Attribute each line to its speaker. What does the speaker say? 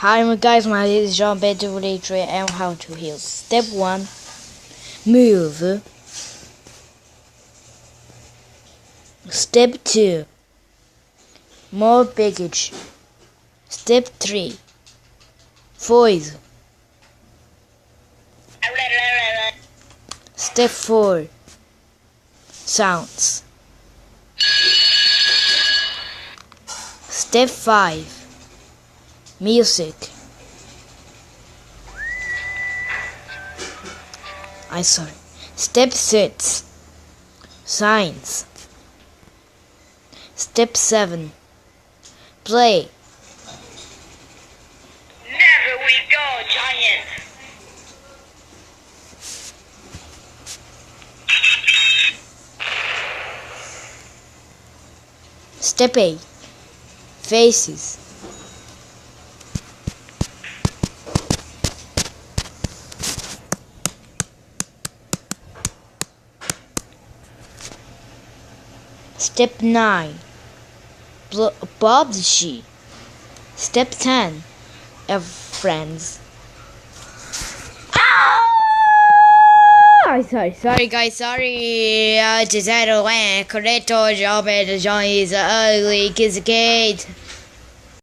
Speaker 1: Hi guys, my name is johanbender23 and how to heal. Step 1, move. Step 2, more baggage. Step 3, voice. Step 4, sounds. Step 5, music. Step 6, signs. Step 7, play.
Speaker 2: Never we go, giant.
Speaker 1: Step 8, faces. Step 9, Bob the sheep. Step 10, friends. Sorry guys, sorry. I just had a correct job at the Johnny's ugly kiss kid.